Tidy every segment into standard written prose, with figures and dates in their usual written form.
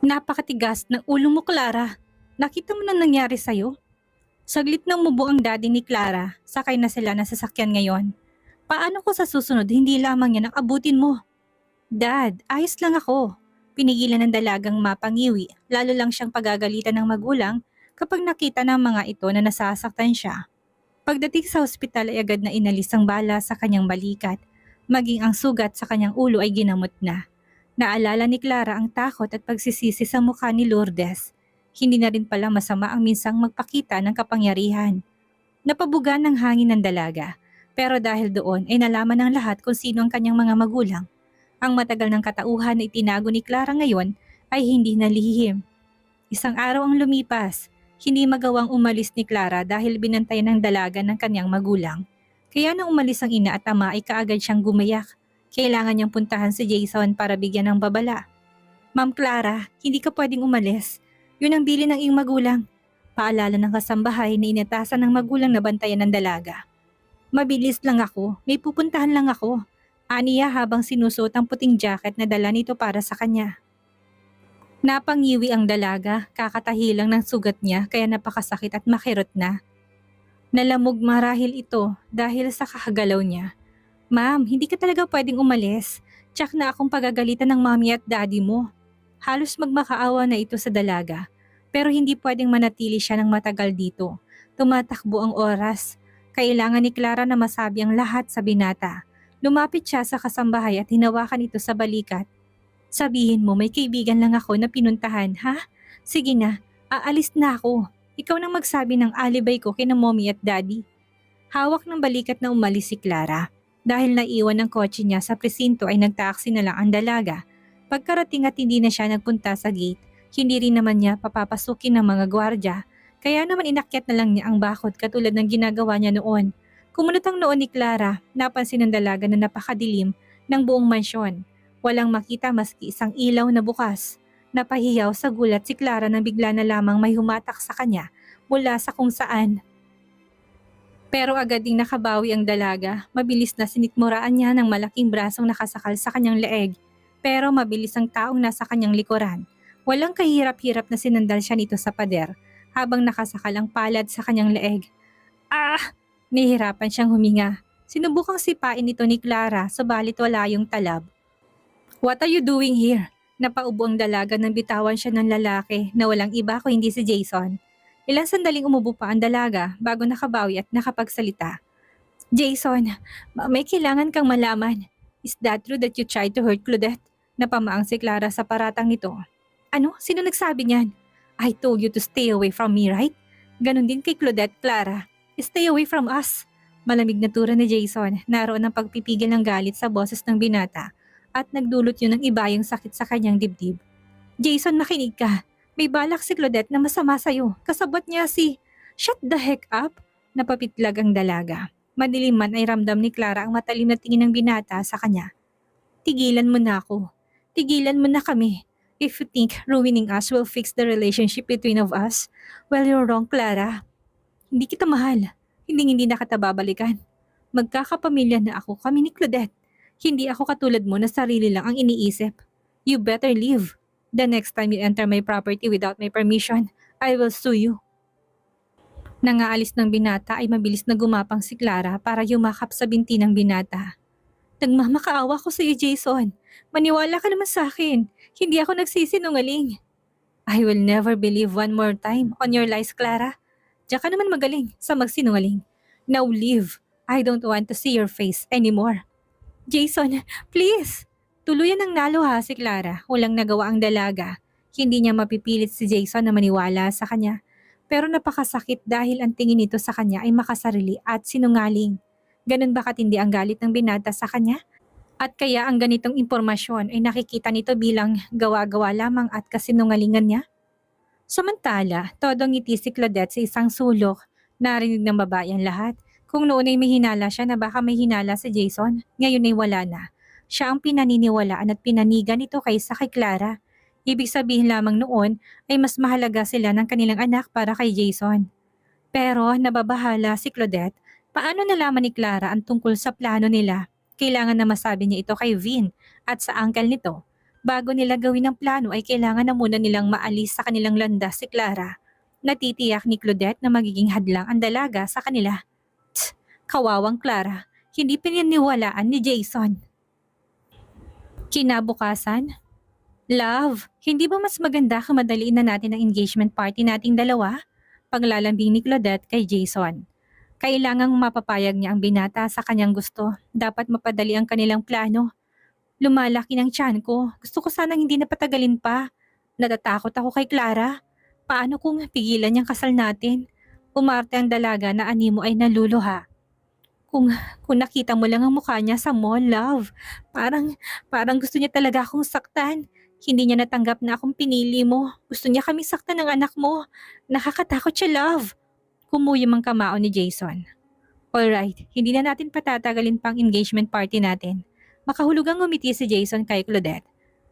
Napakatigas ng ulo mo, Clara. Nakita mo na nangyari sa'yo? Saglit nang mubo ang daddy ni Clara, sakay na sila ng sasakyan ngayon. Paano ko sa susunod hindi lamang yan ang abutin mo? Dad, ayos lang ako. Pinigilan ng dalagang mapangiwi, lalo lang siyang pagagalitan ng magulang kapag nakita ng mga ito na nasasaktan siya. Pagdating sa ospital ay agad na inalis ang bala sa kanyang balikat, maging ang sugat sa kanyang ulo ay ginamot na. Naalala ni Clara ang takot at pagsisisi sa mukha ni Lourdes. Hindi na rin pala masama ang minsang magpakita ng kapangyarihan. Napabuga ng hangin ng dalaga, pero dahil doon ay nalaman ng lahat kung sino ang kanyang mga magulang. Ang matagal ng katauhan na itinago ni Clara ngayon ay hindi nalihim. Isang araw ang lumipas, hindi magawang umalis ni Clara dahil binantayan ng dalaga ng kanyang magulang. Kaya nang umalis ang ina at ama ay kaagad siyang gumayak. Kailangan niyang puntahan si Jason para bigyan ng babala. Ma'am Clara, hindi ka pwedeng umalis. Yun ang bilin ng iyong magulang. Paalala ng kasambahay na inatasan ng magulang na bantayan ng dalaga. Mabilis lang ako, may pupuntahan lang ako. Aniya habang sinusuot ang puting jacket na dala nito para sa kanya. Napangiwi ang dalaga, kakatahi lang ng sugat niya kaya napakasakit at makirot na. Nalamog marahil ito dahil sa kakagalaw niya. Ma'am, hindi ka talaga pwedeng umalis. Tsak na akong pagagalitan ng mommy at daddy mo. Halos magmakaawa na ito sa dalaga. Pero hindi pwedeng manatili siya ng matagal dito. Tumatakbo ang oras. Kailangan ni Clara na masabi ang lahat sa binata. Lumapit siya sa kasambahay at hinawakan ito sa balikat. Sabihin mo may kaibigan lang ako na pinuntahan, ha? Sige na, aalis na ako. Ikaw nang magsabi ng alibay ko kina mommy at daddy. Hawak ng balikat na umalis si Clara. Dahil naiwan ang kotse niya sa presinto ay nagtaaksi na lang ang dalaga. Pagkarating at hindi na siya nagpunta sa gate, hindi rin naman niya papapasukin ng mga gwardya. Kaya naman inakyat na lang niya ang bakod katulad ng ginagawa niya noon. Kumunot ang noon ni Clara, napansin ng dalaga na napakadilim ng buong mansyon. Walang makita maski isang ilaw na bukas. Napahiyaw sa gulat si Clara nang bigla na lamang may humatak sa kanya mula sa kung saan. Pero agad ding nakabawi ang dalaga, mabilis na sinikmuraan niya ng malaking brasong nakasakal sa kanyang leeg. Pero mabilis ang taong nasa kanyang likuran. Walang kahirap-hirap na sinandal siya nito sa pader habang nakasakal ang palad sa kanyang leeg. Ah! Nahihirapan siyang huminga. Sinubukang sipain ito ni Clara subalit wala yung talab. What are you doing here? Napaubo ang dalaga nang bitawan siya ng lalaki na walang iba kung hindi si Jason. Ilang sandaling umubo pa ang dalaga bago nakabawi at nakapagsalita. Jason, may kailangan kang malaman. Is that true that you tried to hurt Claudette? Napamaang si Clara sa paratang nito. Ano? Sino nagsabi niyan? I told you to stay away from me, right? Ganon din kay Claudette, Clara. Stay away from us. Malamig na tura ni Jason, naroon ang pagpipigil ng galit sa boses ng binata at nagdulot yun ng ibayang sakit sa kanyang dibdib. Jason, makinig ka. May balak si Claudette na masama sa'yo. Kasabot niya si... Shut the heck up! Napapitlag ang dalaga. Madilim man ay ramdam ni Clara ang matalim na tingin ng binata sa kanya. Tigilan mo na ako. Tigilan mo na kami. If you think ruining us will fix the relationship between of us, well, you're wrong, Clara. Hindi kita mahal. Hindi na kita babalikan. Magkakapamilya na ako kami ni Claudette. Hindi ako katulad mo na sarili lang ang iniisip. You better leave. The next time you enter my property without my permission, I will sue you. Nangaalis ng binata ay mabilis na gumapang si Clara para yumakap sa binti ng binata. Nagmamakaawa ko sa iyo, Jason. Maniwala ka naman sa akin. Hindi ako nagsisinungaling. I will never believe one more time on your lies, Clara. Diyan ka naman magaling sa magsinungaling. Now leave. I don't want to see your face anymore. Jason, please! Tuluyan ng nalo ha si Clara, walang nagawa ang dalaga. Hindi niya mapipilit si Jason na maniwala sa kanya. Pero napakasakit dahil ang tingin nito sa kanya ay makasarili at sinungaling. Ganun ba katindi ang galit ng binata sa kanya? At kaya ang ganitong impormasyon ay nakikita nito bilang gawa-gawa lamang at kasinungalingan niya? Samantala, todong ngiti si Claudette sa isang sulok. Narinig ng babae ang lahat. Kung noon ay may hinala siya na baka may hinala si Jason, ngayon ay wala na. Siya ang pinaniniwalaan at pinanigan nito kaysa kay Clara. Ibig sabihin lamang noon ay mas mahalaga sila ng kanilang anak para kay Jason. Pero nababahala si Claudette, paano nalaman ni Clara ang tungkol sa plano nila? Kailangan na masabi niya ito kay Vin at sa uncle nito. Bago nila gawin ang plano ay kailangan na muna nilang maalis sa kanilang landas si Clara. Natitiyak ni Claudette na magiging hadlang ang dalaga sa kanila. Tsk, kawawang Clara, hindi pininiwalaan ni Jason. Kinabukasan, Love, hindi ba mas maganda kung madaliin na natin ang engagement party nating dalawa? Paglalambing ni Claudette kay Jason. Kailangang mapapayag niya ang binata sa kanyang gusto. Dapat mapadali ang kanilang plano. Lumalaki ng tiyan ko. Gusto ko sanang hindi napatagalin pa. Natatakot ako kay Clara. Paano kung pigilan niyang kasal natin? Umarte ang dalaga na animo ay naluluha. Kung, kung nakita mo lang ang mukha niya sa mall, Love. Parang gusto niya talaga akong saktan. Hindi niya natanggap na akong pinili mo. Gusto niya kami saktan ng anak mo. Nakakatakot siya, Love. Kumuyom ang kamao ni Jason. Alright, hindi na natin patatagalin pang engagement party natin. Makahulugang ngumiti si Jason kay Claudette.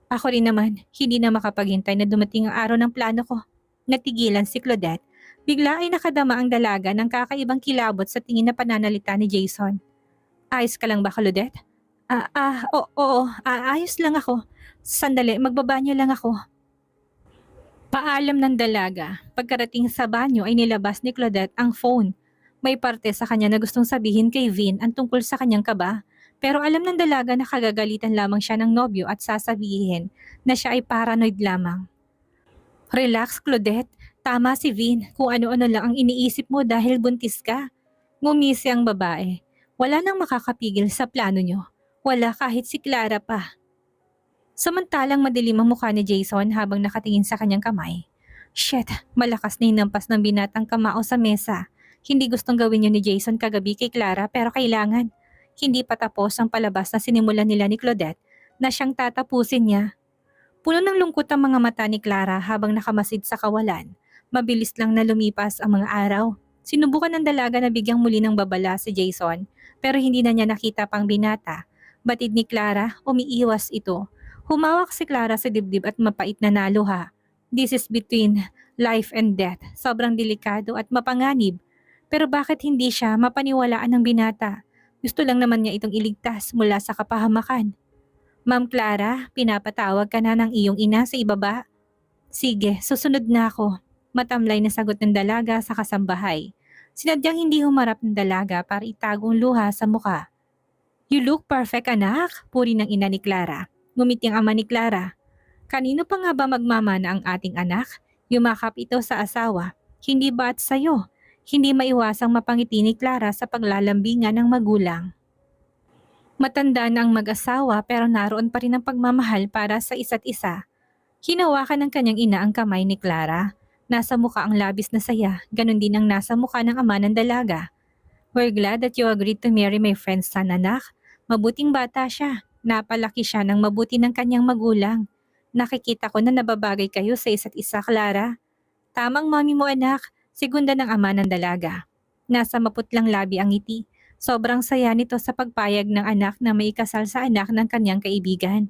Ako rin naman, hindi na makapaghintay na dumating ang araw ng plano ko. Natigilan si Claudette. Bigla ay nakadama ang dalaga ng kakaibang kilabot sa tingin na pananalita ni Jason. Ayos ka lang ba, Claudette? Oo, ayos lang ako. Sandali, magbabanyo lang ako. Paalam ng dalaga. Pagkarating sa banyo ay nilabas ni Claudette ang phone. May parte sa kanya na gustong sabihin kay Vin ang tungkol sa kanyang kaba. Pero alam ng dalaga na kagagalitan lamang siya ng nobyo at sasabihin na siya ay paranoid lamang. Relax, Claudette. Tama si Vin. Kung ano-ano lang ang iniisip mo dahil buntis ka. Ngumisi ang babae. Wala nang makakapigil sa plano nyo. Wala kahit si Clara pa. Samantalang madilim ang mukha ni Jason habang nakatingin sa kanyang kamay. Shit, malakas na hinampas ng binatang kamao sa mesa. Hindi gustong gawin yun ni Jason kagabi kay Clara pero kailangan. Hindi pa tapos ang palabas na sinimulan nila ni Claudette na siyang tatapusin niya. Puno ng lungkot ang mga mata ni Clara habang nakamasid sa kawalan. Mabilis lang na lumipas ang mga araw. Sinubukan ng dalaga na bigyang muli ng babala si Jason pero hindi na niya nakita pang binata. Batid ni Clara, umiiwas ito. Humawak si Clara sa dibdib at mapait na naluha. This is between life and death. Sobrang delikado at mapanganib. Pero bakit hindi siya mapaniwalaan ng binata? Gusto lang naman niya itong iligtas mula sa kapahamakan. Ma'am Clara, pinapatawag ka na ng iyong ina sa ibaba. Sige, susunod na ako. Matamlay na sagot ng dalaga sa kasambahay. Sinadyang hindi humarap ng dalaga para itagong luha sa muka. You look perfect, anak, puri ng ina ni Clara. Ngumiti ang ama ni Clara. Kanino pa nga ba magmamana ang ating anak? Yumakap ito sa asawa. Hindi ba at sayo? Hindi maiwasang mapangiti ni Clara sa paglalambingan ng magulang. Matanda na ang mag-asawa pero naroon pa rin ang pagmamahal para sa isa't isa. Hinawakan ng kanyang ina ang kamay ni Clara. Nasa mukha ang labis na saya, ganun din ang nasa mukha ng ama ng dalaga. We're glad that you agreed to marry my friend's son, anak. Mabuting bata siya. Napalaki siya ng mabuti ng kanyang magulang. Nakikita ko na nababagay kayo sa isa't isa, Clara. Tamang mami mo, anak. Segunda ng ama ng dalaga. Nasa maputlang labi ang ngiti. Sobrang saya nito sa pagpayag ng anak na may ikasal sa anak ng kanyang kaibigan.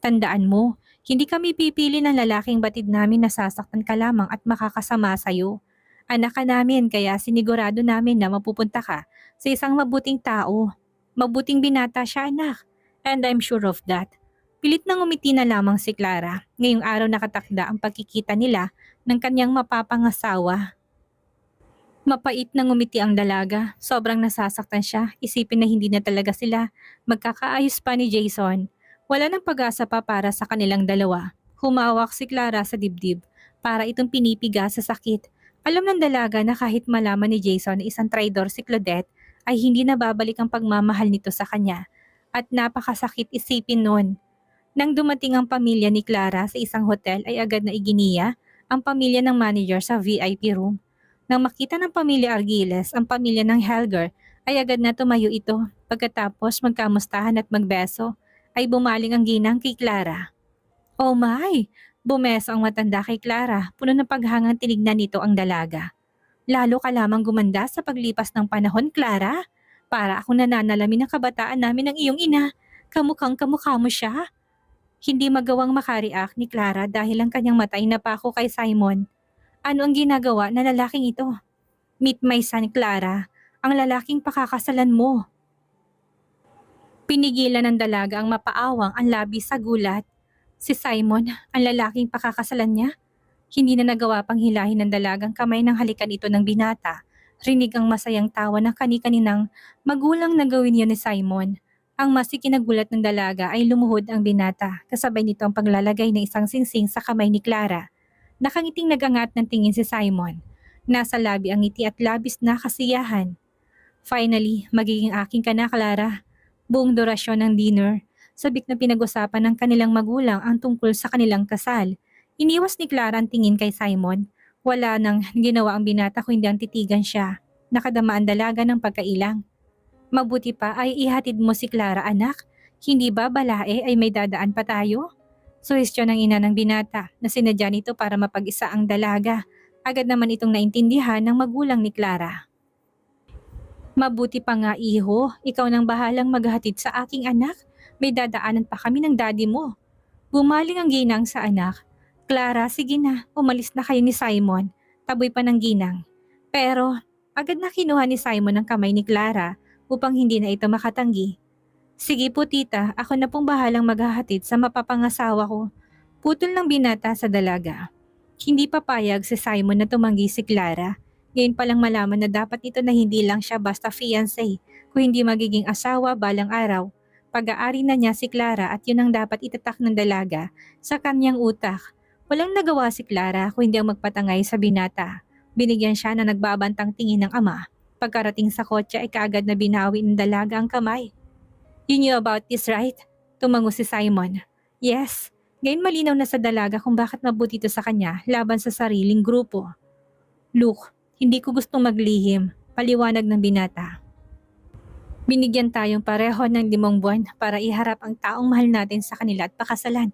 Tandaan mo, hindi kami pipili ng lalaking batid namin na sasaktan ka lamang at makakasama sa'yo. Anak ka namin kaya sinigurado namin na mapupunta ka sa isang mabuting tao. Mabuting binata siya, anak. And I'm sure of that. Pilit na ngumiti na lamang si Clara. Ngayong araw nakatakda ang pagkikita nila ng kanyang mapapangasawa. Mapait na ngumiti ang dalaga. Sobrang nasasaktan siya. Isipin na hindi na talaga sila magkakaayos pa ni Jason. Wala nang pag-asa pa para sa kanilang dalawa. Humawak si Clara sa dibdib para itong pinipiga sa sakit. Alam ng dalaga na kahit malaman ni Jason na isang traidor si Claudette ay hindi na babalik ang pagmamahal nito sa kanya. At napakasakit isipin noon. Nang dumating ang pamilya ni Clara sa isang hotel ay agad na iginiya ang pamilya ng manager sa VIP room. Nang makita ng pamilya Argiles ang pamilya ng Helger ay agad na tumayo ito. Pagkatapos magkamustahan at magbeso ay bumaling ang ginang kay Clara. Oh my! Bumeso ang matanda kay Clara. Puno ng paghangang tinignan nito ang dalaga. Lalo ka lamang gumanda sa paglipas ng panahon, Clara. Para akong nananalamin ng kabataan namin ng iyong ina. Kamukhang kamukha mo siya. Hindi magawang makareact ni Clara dahil ang kanyang mata ay napako kay Simon. Ano ang ginagawa na lalaking ito? Meet my son, Clara. Ang lalaking pakakasalan mo. Pinigilan ng dalaga ang mapaawang ang labi sa gulat. Si Simon, ang lalaking pakakasalan niya, hindi na nagawa pang hilahin ng dalagang kamay ng halikan ito ng binata. Rinig ang masayang tawa ng kani-kaninang magulang na gawin yun ni Simon. Ang mas ikinagulat ng dalaga ay lumuhod ang binata, kasabay nito ang paglalagay ng isang singsing sa kamay ni Clara. Nakangiting nagangat ng tingin si Simon. Nasa labi ang ngiti at labis na kasiyahan. Finally, magiging akin ka na, Clara. Buong durasyon ng dinner, sabik na pinag-usapan ng kanilang magulang ang tungkol sa kanilang kasal. Iniwas ni Clara ang tingin kay Simon. Wala nang ginawa ang binata kundi ang titigan siya. Nakadama ang dalaga ng pagkailang. Mabuti pa ay ihatid mo si Clara, anak. Hindi ba balae ay may dadaan pa tayo? Suhestyon ng ina ng binata na sinadya nito para mapag-isa ang dalaga. Agad naman itong naintindihan ng magulang ni Clara. Mabuti pa nga, iho, ikaw nang bahalang maghatid sa aking anak. May dadaanan pa kami ng daddy mo. Bumaling ang ginang sa anak. Clara, sige na, umalis na kayo ni Simon. Taboy pa ng ginang. Pero agad na kinuha ni Simon ang kamay ni Clara upang hindi na ito makatanggi. Sige po tita, ako na pong bahalang maghahatid sa mapapangasawa ko. Putol ng binata sa dalaga. Hindi papayag si Simon na tumanggi si Clara. Ngayon palang malaman na dapat ito na hindi lang siya basta fiancé, kung hindi magiging asawa balang araw. Pag-aari na niya si Clara at yun ang dapat itatak ng dalaga sa kanyang utak. Walang nagawa si Clara kung hindi ang magpatangay sa binata. Binigyan siya na nagbabantang tingin ng ama. Pagkarating sa kotse ay kaagad na binawi ng dalaga ang kamay. You knew about this, right? Tumango si Simon. Yes. Ngayon malinaw na sa dalaga kung bakit mabuti ito sa kanya laban sa sariling grupo. Look, hindi ko gustong maglihim, paliwanag ng binata. Binigyan tayong pareho ng 5 buwan para iharap ang taong mahal natin sa kanila at pakasalan.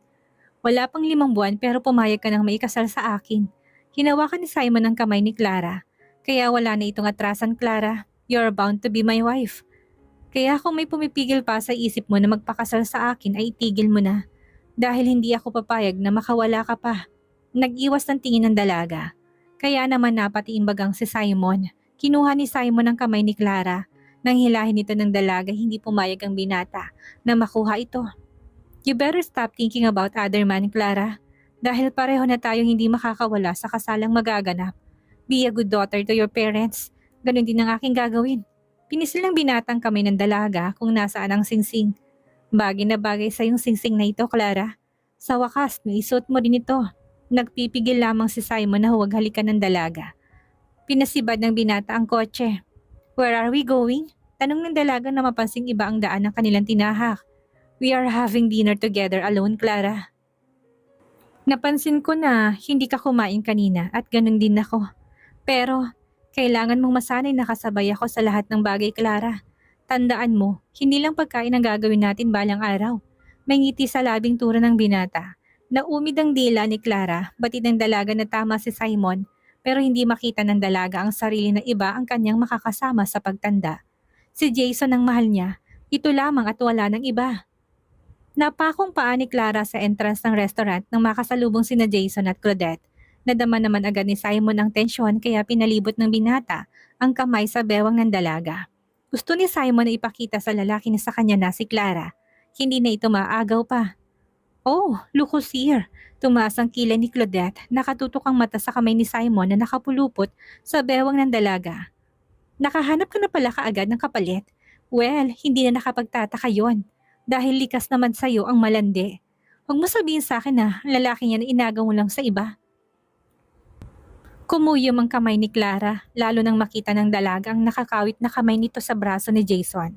Wala pang 5 buwan pero pumayag ka ng maikasal sa akin. Hinawakan ni Simon ang kamay ni Clara. Kaya wala na itong atrasan, Clara. You're bound to be my wife. Kaya kung may pumipigil pa sa isip mo na magpakasal sa akin ay itigil mo na. Dahil hindi ako papayag na makawala ka pa. Nag-iwas ng tingin ng dalaga. Kaya naman napatiimbagang si Simon. Kinuha ni Simon ang kamay ni Clara. Nang hilahin ito ng dalaga, hindi pumayag ang binata na makuha ito. You better stop thinking about other man, Clara. Dahil pareho na tayong hindi makakawala sa kasalang magaganap. Be a good daughter to your parents. Ganon din ang aking gagawin. Pinisil ng binatang kamay ng dalaga kung nasaan ang singsing. Bagay na bagay sa yung singsing na ito, Clara. Sa wakas, naisuot mo din ito. Nagpipigil lamang si Simon na huwag halikan ng dalaga. Pinasibad ng binata ang kotse. Where are we going? Tanong ng dalaga na mapansing iba ang daan ng kanilang tinahak. We are having dinner together alone, Clara. Napansin ko na hindi ka kumain kanina at ganun din ako. Pero kailangan mong masanay na kasabay ako sa lahat ng bagay, Clara. Tandaan mo, hindi lang pagkain ang gagawin natin balang araw. May ngiti sa labing tura ng binata. Naumid ang dila ni Clara, batid ng dalaga na tama si Simon, pero hindi makita ng dalaga ang sarili na iba ang kanyang makakasama sa pagtanda. Si Jason ang mahal niya, ito lamang at wala ng iba. Napakong paa ni Clara sa entrance ng restaurant nang makasalubong sina Jason at Claudette. Nadama naman agad ni Simon ang tensyon kaya pinalibot ng binata ang kamay sa bewang ng dalaga. Gusto ni Simon na ipakita sa lalaki na sa kanya na si Clara. Hindi na ito maagaw pa. Oh, look who's here. Tumaas ang kilay ni Claudette, nakatutok ang mata sa kamay ni Simon na nakapulupot sa bewang ng dalaga. Nakahanap ka na pala kaagad ng kapalit? Well, hindi na nakapagtataka yon. Dahil likas naman sa'yo ang malandi. Huwag mo sabihin sa akin na lalaki niya na inagaw mo lang sa iba. Kumuyom ang kamay ni Clara, lalo nang makita ng dalaga ang nakakawit na kamay nito sa braso ni Jason.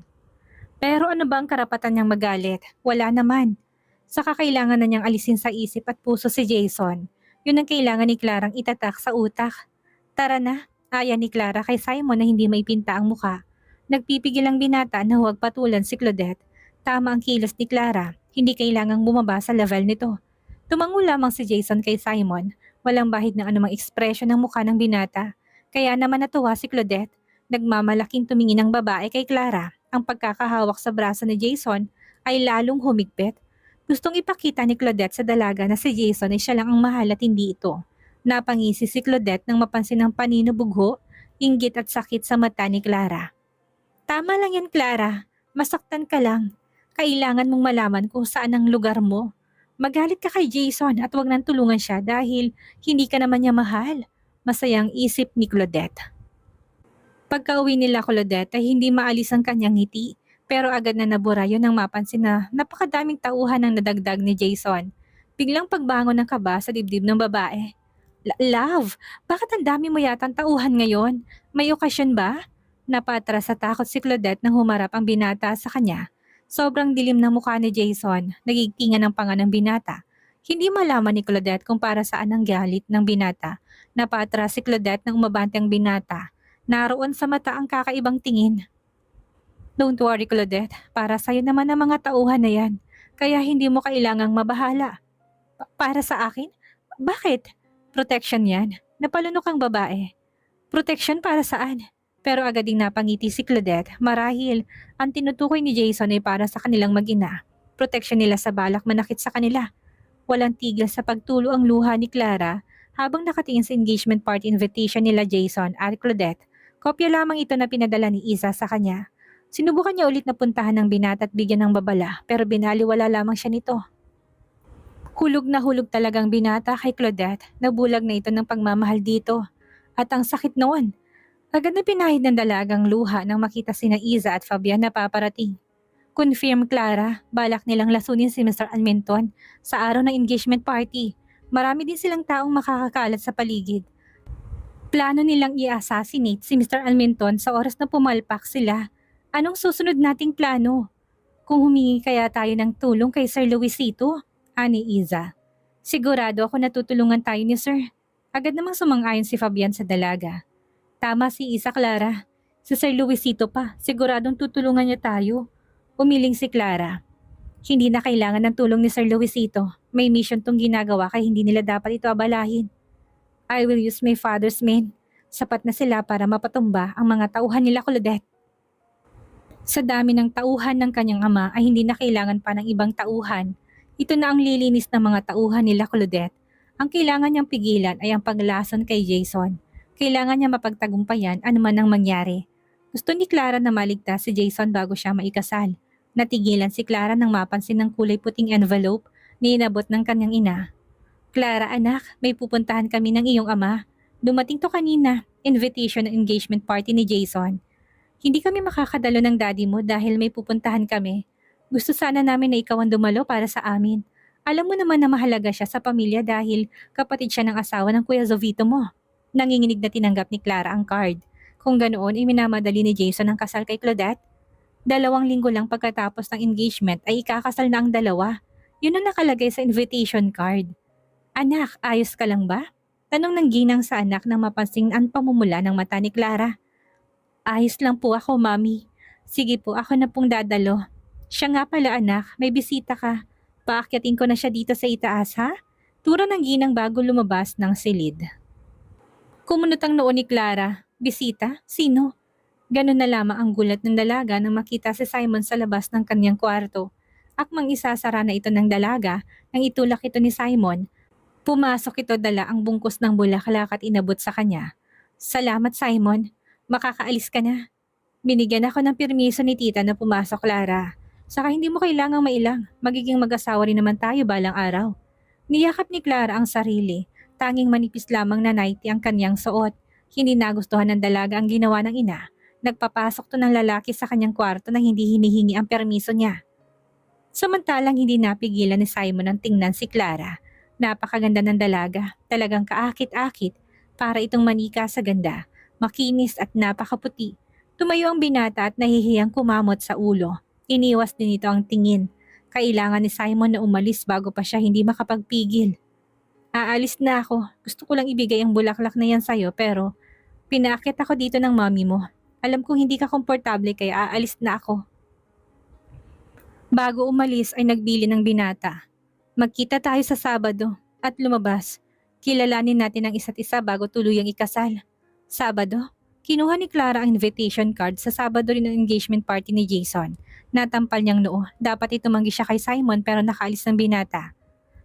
Pero ano ba ang karapatan niyang magalit? Wala naman. Saka kailangan na niyang alisin sa isip at puso si Jason. Yun ang kailangan ni Clarang itatak sa utak. Tara na, aya ni Clara kay Simon na hindi maipinta ang muka. Nagpipigil ang binata na huwag patulan si Claudette. Tama ang kilos ni Clara, hindi kailangang bumaba sa level nito. Tumango lamang si Jason kay Simon, walang bahid ng anumang ekspresyon ng mukha ng binata. Kaya naman natuwa si Claudette, nagmamalaking tumingin ng babae kay Clara. Ang pagkakahawak sa braso ni Jason ay lalong humigpit. Gustong ipakita ni Claudette sa dalaga na si Jason ay siya lang ang mahal at hindi ito. Napangisi si Claudette nang mapansin ang panino bugho, inggit at sakit sa mata ni Clara. Tama lang yan, Clara. Masaktan ka lang. Kailangan mong malaman kung saan ang lugar mo. Magalit ka kay Jason at wag nang tulungan siya dahil hindi ka naman niya mahal. Masayang isip ni Claudette. Pagka-uwi nila Claudette ay hindi maalis ang kanyang ngiti, pero agad na nabura yun nang mapansin na napakadaming tauhan ang nadagdag ni Jason. Biglang pagbangon ng kaba sa dibdib ng babae. Love, bakit ang dami mo yatang tauhan ngayon? May okasyon ba? Napatras sa takot si Claudette nang humarap ang binata sa kanya. Sobrang dilim ng mukha ni Jason, nagigtingan ng panga ng binata. Hindi malaman ni Claudette kung para saan ang galit ng binata. Napatras si Claudette nang umabante ang binata. Naroon sa mata ang kakaibang tingin. Don't worry Claudette, para sa'yo naman ang mga tauhan na yan. Kaya hindi mo kailangang mabahala. Para sa akin? Bakit? Protection yan. Napalunok ang babae. Protection para saan? Pero agad ding napangiti si Claudette marahil ang tinutukoy ni Jason ay para sa kanilang mag-ina. Protection nila sa balak manakit sa kanila. Walang tigil sa pagtulo ang luha ni Clara habang nakatingin sa engagement party invitation nila Jason at Claudette. Kopya lamang ito na pinadala ni Isa sa kanya. Sinubukan niya ulit na puntahan ng binata at bigyan ng babala pero binaliwala lamang siya nito. Hulog na hulog talagang binata kay Claudette. Nabulag na ito ng pagmamahal dito. At ang sakit noon. Agad na pinahid ng dalagang luha nang makita sina Iza at Fabian na paparating. Confirm Clara, balak nilang lasunin si Mr. Almenton sa araw ng engagement party. Marami din silang taong makakakalat sa paligid. Plano nilang i-assassinate si Mr. Almenton sa oras na pumalpak sila. Anong susunod nating plano? Kung humingi kaya tayo ng tulong kay Sir Luisito? Ani Iza. Sigurado ako natutulungan tayo ni Sir. Agad namang sumang-ayon si Fabian sa dalaga. Tama si Isa Clara. Si Sir Luisito pa, siguradong tutulungan niya tayo. Umiling si Clara. Hindi na kailangan ng tulong ni Sir Luisito. May mission tong ginagawa kaya hindi nila dapat ito abalahin. I will use my father's men. Sapat na sila para mapatumba ang mga tauhan nila Claudette. Sa dami ng tauhan ng kanyang ama ay hindi na kailangan pa ng ibang tauhan. Ito na ang lilinis ng mga tauhan nila Claudette. Ang kailangan niyang pigilan ay ang paglason kay Jason. Kailangan niya mapagtagumpayan anuman ang mangyari. Gusto ni Clara na maligtas si Jason bago siya maikasal. Natigilan si Clara nang mapansin ng kulay puting envelope na inabot ng kanyang ina. Clara anak, may pupuntahan kami ng iyong ama. Dumating to kanina, invitation ng engagement party ni Jason. Hindi kami makakadalo ng daddy mo dahil may pupuntahan kami. Gusto sana namin na ikaw ang dumalo para sa amin. Alam mo naman na mahalaga siya sa pamilya dahil kapatid siya ng asawa ng Kuya Zovito mo. Nanginginig na tinanggap ni Clara ang card. Kung ganoon, minamadali ni Jason ang kasal kay Claudette. 2 linggo lang pagkatapos ng engagement ay ikakasal na ang dalawa. Yun ang nakalagay sa invitation card. Anak, ayos ka lang ba? Tanong ng ginang sa anak nang mapansing ang pamumula ng mata ni Clara. Ayos lang po ako, Mami. Sige po, ako na pong dadalo. Siya nga pala anak, may bisita ka. Paakyatin ko na siya dito sa itaas ha? Tura ng ginang bago lumabas ng silid. Kumunot ang noo ni Clara. Bisita? Sino? Ganon na lamang ang gulat ng dalaga nang makita si Simon sa labas ng kanyang kwarto. Akmang isasara na ito ng dalaga nang itulak ito ni Simon. Pumasok ito dala ang bungkus ng bulaklak at inabot sa kanya. Salamat Simon, makakaalis ka na. Binigyan ako ng permiso ni tita na pumasok Clara. Saka hindi mo kailangang mailang, magiging mag-asawa rin naman tayo balang araw. Niyakap ni Clara ang sarili, tanging manipis lamang na nightie ang kanyang suot. Hindi nagustuhan ng dalaga ang ginawa ng ina. Nagpapasok to ng lalaki sa kanyang kwarto nang hindi hinihingi ang permiso niya. Samantalang hindi napigilan ni Simon ang tingnan si Clara. Napakaganda ng dalaga, talagang kaakit-akit para itong manika sa ganda, makinis at napakaputi. Tumayo ang binata at nahihiyang kumamot sa ulo. Iniwas din ito ang tingin. Kailangan ni Simon na umalis bago pa siya hindi makapagpigil. Aalis na ako. Gusto ko lang ibigay ang bulaklak na yan sa'yo pero pinaakit ako dito ng mami mo. Alam kong hindi ka komportable kaya aalis na ako. Bago umalis ay nagbili ng binata. Magkita tayo sa Sabado at lumabas. Kilalanin natin ang isa't isa bago tuluyang ikasal. Sabado? Kinuha ni Clara ang invitation card sa Sabado rin ang engagement party ni Jason. Natampal niyang noo. Dapat itumanggi siya kay Simon pero nakaalis ng binata.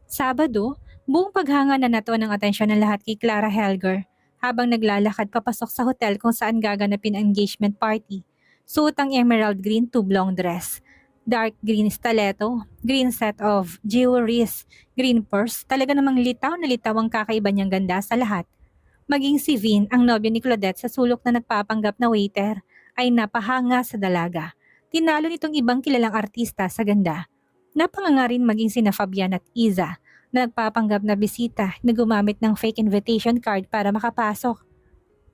Sabado, buong paghanga na natuon ang atensyon ng lahat kay Clara Helger habang naglalakad papasok sa hotel kung saan gaganapin ang engagement party. Suot ang emerald green tublong dress. Dark green stiletto, green set of jewelries, green purse, talaga namang litaw na litaw ang kakaiba niyang ganda sa lahat. Maging si Vin, ang nobyo ni Claudette sa sulok na nagpapanggap na waiter, ay napahanga sa dalaga. Tinalo nitong ibang kilalang artista sa ganda. Napanganga rin maging sina Fabian at Iza na nagpapanggap na bisita na gumamit ng fake invitation card para makapasok.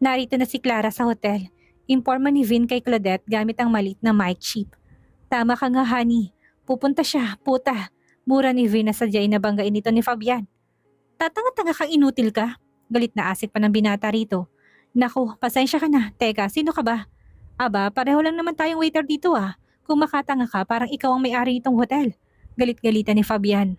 Narito na si Clara sa hotel. Imporma ni Vin kay Claudette gamit ang maliit na mic chip. Tama ka nga, honey. Pupunta siya, puta. Mura ni Vin na sadyay na banggain ito ni Fabian. Tatanga-tanga kang inutil ka. Galit na asik pa ng binata rito. Naku, pasensya ka na. Teka, sino ka ba? Aba, pareho lang naman tayong waiter dito ah. Kung makatanga ka, parang ikaw ang may-ari nitong hotel. Galit-galitan ni Fabian.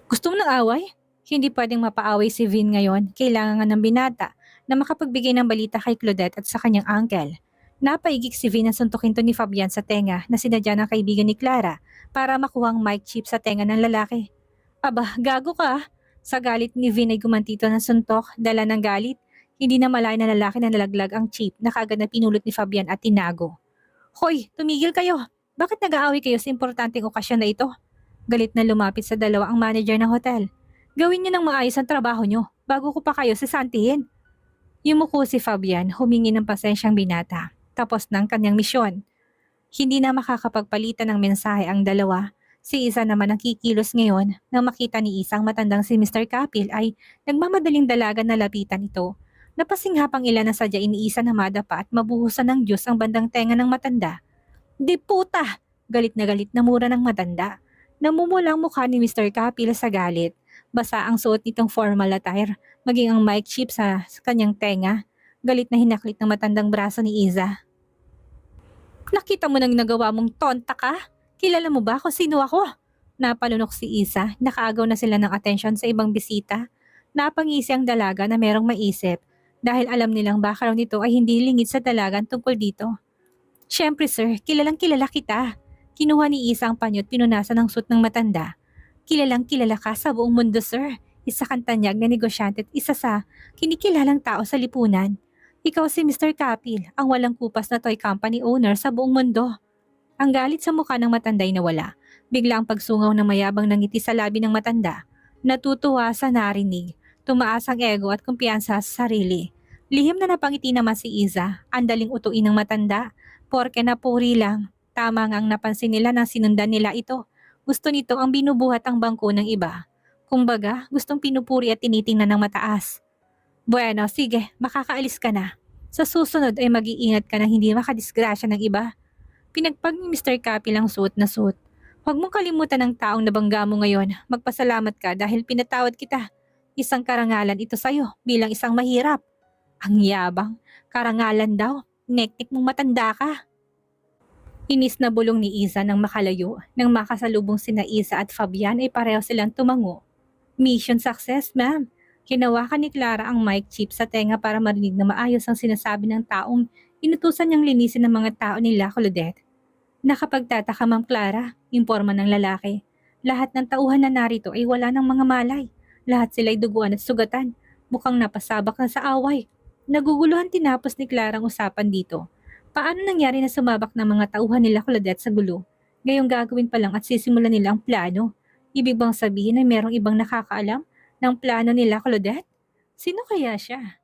Gusto mo ng away? Hindi pwedeng mapaaway si Vin ngayon. Kailangan nga ng binata na makapagbigay ng balita kay Claudette at sa kanyang uncle. Napaigik si Vin na suntukin to ni Fabian sa tenga na sinadya ng kaibigan ni Clara para makuha ang mic chip sa tenga ng lalaki. Aba, gago ka ah. Sa galit ni Vin ay gumantito ng suntok, dala ng galit. Hindi na malay na lalaki na nalaglag ang chip na kagad na pinulot ni Fabian at tinago. Hoy, tumigil kayo. Bakit nag-aaway kayo sa importanteng okasyon na ito? Galit na lumapit sa dalawa ang manager ng hotel. Gawin niyo ng maayos ang trabaho niyo bago ko pa kayo sisantihin. Yumuko si Fabian, humingi ng pasensyang binata. Tapos ng kanyang misyon. Hindi na makakapagpalitan ng mensahe ang dalawa. Si Isa naman ang kikilos ngayon nang makita ni Isang matandang si Mr. Kapil ay nagmamadaling dalaga na lapitan ito. Napasinghapang ilan na sadya iniisa na madapa at mabuhusan ng Diyos ang bandang tenga ng matanda. Di puta! Galit na mura ng matanda. Namumula ang mukha ni Mr. Kapil sa galit. Basa ang suot nitong formal attire, maging ang mic chip sa kanyang tenga. Galit na hinaklit ng matandang braso ni Iza. Nakita mo nang nagawa mong tonta ka? Kilala mo ba kung sino ako? Napalunok si Isa, nakaagaw na sila ng atensyon sa ibang bisita. Napangisi ang dalaga na merong maisip dahil alam nilang baka raw nito ay hindi lingid sa dalagan tungkol dito. Siyempre sir, kilalang kilala kita. Kinuha ni Isa ang panyo at pinunasan ng suit ng matanda. Kilalang kilala ka sa buong mundo sir. Isa kang tanyag na negosyante at isa sa kinikilalang tao sa lipunan. Ikaw si Mr. Kapil, ang walang kupas na toy company owner sa buong mundo. Ang galit sa mukha ng matanday nawala. Bigla ang pagsungaw ng mayabang ng ngiti sa labi ng matanda. Natutuwa sa narinig. Tumaas ang ego at kumpiyansa sa sarili. Lihim na napangiti naman si Iza. Andaling utuin ng matanda. Porke napuri lang. Tama nga ang napansin nila nang sinundan nila ito. Gusto nito ang binubuhat ang bangko ng iba. Kumbaga, gustong pinupuri at tinitingnan ng mataas. Bueno, sige, makakaalis ka na. Sa susunod ay mag-iingat ka na hindi makadisgrasya ng iba. Pinagpag ni Mr. Kapil ang suot na suot. Huwag mong kalimutan ang taong nabangga mo ngayon. Magpasalamat ka dahil pinatawad kita. Isang karangalan ito sa'yo bilang isang mahirap. Ang yabang, karangalan daw. Nektik mong matanda ka. Inis na bulong ni Isa nang makalayo. Nang makasalubong sina Isa at Fabian ay pareho silang tumango. Mission success, ma'am. Hinawakan ni Clara ang mic chip sa tenga para marinig na maayos ang sinasabi ng taong inutusan niyang linisin ng mga tao nila Claudette. Nakapagtataka Ma'am Clara, imporma ng lalaki. Lahat ng tauhan na narito ay wala ng mga malay. Lahat sila'y duguan at sugatan. Mukhang napasabak na sa away. Naguguluhan tinapos ni Clara ang usapan dito. Paano nangyari na sumabak ng mga tauhan nila Claudette sa gulo? Ngayong gagawin pa lang at sisimulan nila ang plano. Ibig bang sabihin ay merong ibang nakakaalam ng plano nila Claudette? Sino kaya siya?